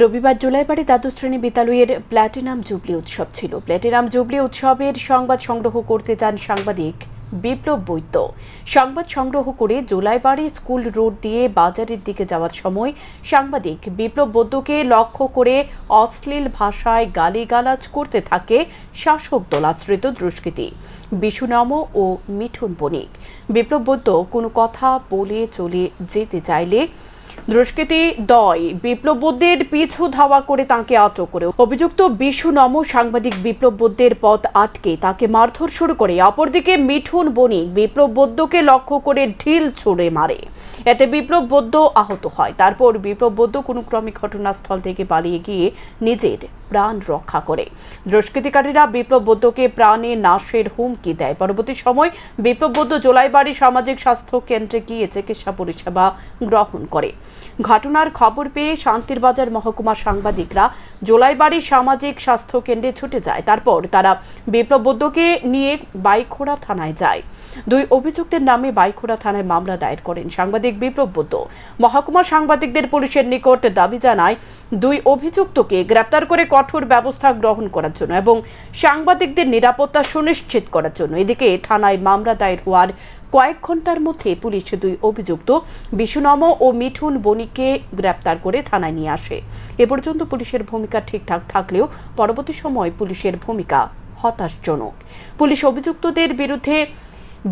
রবিবার জুলাইবাড়ি দ্বাদশ শ্রেণী বিদ্যালয়ের প্ল্যাটিনাম জুবলি উৎসব ছিল। প্ল্যাটিনাম জুবলি উৎসবের সংবাদ সংগ্রহ করতে যান সাংবাদিক বিপ্লব বৈদ্য। সংবাদ সংগ্রহ করে জুলাইবাড়ি স্কুল রোড দিয়ে বাজারের দিকে যাওয়ার সময় সাংবাদিক বিপ্লব বৈদ্যকে লক্ষ্য করে অশ্লীল ভাষায় গালিগালাজ করতে থাকে শাসক দল আশ্রিত দুষ্কৃতী বিশু নম ও মিঠুন বণিক। বিপ্লব বৈদ্য কোনো কথা বলে চলে যেতে চাইলে দুষ্কৃতী দয় বিপ্লব বৈদ্যের পিছু ধাওয়া করে তাকে আটক করে। অভিযুক্ত বিশু নম সাংবাদিক বিপ্লব বৈদ্যের পথ আটকে তাকে মারধর শুরু করে। অপরদিকে মিঠুন বণিক বিপ্লব বৈদ্যকে লক্ষ্য করে ঢিল ছুড়ে মারে। এতে বিপ্লব বৈদ্য আহত হয়। তারপর বিপ্লব বৈদ্য কোনো ক্রমে ঘটনাস্থল থেকে পালিয়ে গিয়ে নিজের প্রাণ রক্ষা করে। দুষ্কৃতিকারীরা বিপ্লব বৈদ্যকে প্রাণে নাশের হুমকি দেয়। পরবর্তী সময় বিপ্লব বৈদ্য জোলাইবাড়ি সামাজিক স্বাস্থ্য কেন্দ্রে গিয়ে চিকিৎসা পরিষেবা গ্রহণ করে। ঘটনার খবর পেয়ে শান্তিরবাজার মহকুমা সাংবাদিকরা জোলাইবাড়ি সামাজিক স্বাস্থ্য কেন্দ্রে ছুটে যায়। তারপর তারা বিপ্লব বৈদ্যকে নিয়ে বাইখোড়া থানায় যায়। দুই অভিযুক্তের নামে বাইখোড়া থানায় মামলা দায়ের করেন সাংবাদিক বিপ্লব বৈদ্য। মহকুমা সাংবাদিকদের পুলিশের নিকট দাবি জানায় দুই অভিযুক্তকে গ্রেপ্তার করে কঠোর ব্যবস্থা গ্রহণ করার জন্য এবং সাংবাদিকদের নিরাপত্তা সুনিশ্চিত করার জন্য। এদিকে থানায় মামলা দায়ের হওয়ার কয়েক ঘন্টার মধ্যে পুলিশ দুই অভিযুক্ত বিশু নম ও মিঠুন বণিককে গ্রেপ্তার করে থানায় নিয়ে আসে। এ পর্যন্ত পুলিশের ভূমিকা ঠিকঠাক থাকলেও পরবর্তী সময় পুলিশের ভূমিকা হতাশজনক। পুলিশ অভিযুক্তদের বিরুদ্ধে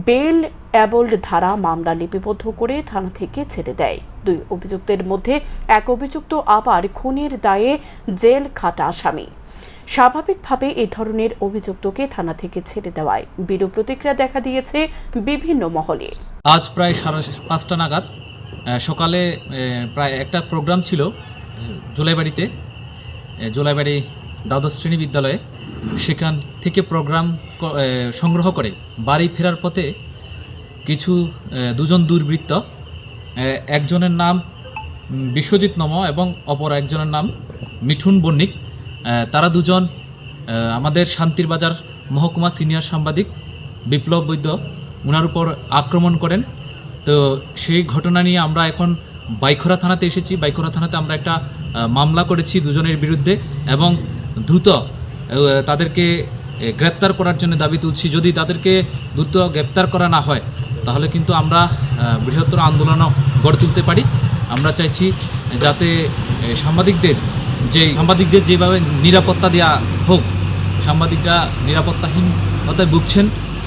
বেল অ্যাবল্ড ধারা মামলা লিপিবদ্ধ করে থানা থেকে ছেড়ে দেয়। দুই অভিযুক্তের মধ্যে এক অভিযুক্ত আবার খুনের দায়ে জেল খাটা আসামি। স্বাভাবিকভাবে এই ধরনের অভিযুক্তকে থানা থেকে ছেড়ে দেওয়ায় বিরূপ প্রতিক্রিয়া দেখা দিয়েছে বিভিন্ন মহলে। আজ প্রায় 5:30 নাগাদ সকালে প্রায় একটা প্রোগ্রাম ছিল জোলাইবাড়ি দ্বাদশ শ্রেণী বিদ্যালয়ে। সেখান থেকে প্রোগ্রাম সংগ্রহ করে বাড়ি ফেরার পথে কিছু দুজন দুর্বৃত্ত, একজনের নাম বিশ্বজিৎ নম এবং অপর একজনের নাম মিঠুন বণিক, তারা দুজন আমাদের শান্তিরবাজার মহকুমা সিনিয়র সাংবাদিক বিপ্লব বৈদ্য ওনার উপর আক্রমণ করেন। তো সেই ঘটনা নিয়ে আমরা এখন বাইখোড়া থানাতে এসেছি। বাইখোড়া থানাতে আমরা একটা মামলা করেছি দুজনের বিরুদ্ধে এবং দ্রুত তাদেরকে গ্রেপ্তার করার জন্য দাবি তুলছি। যদি তাদেরকে দ্রুত গ্রেপ্তার করা না হয় তাহলে কিন্তু আমরা বৃহত্তর আন্দোলনও গড়ে তুলতে পারি। আমরা চাইছি যাতে সাংবাদিকদের যেভাবে নিরাপত্তা দেওয়া হোক, সাংবাদিকরা নিরাপত্তাহীনতায় ভুগছেন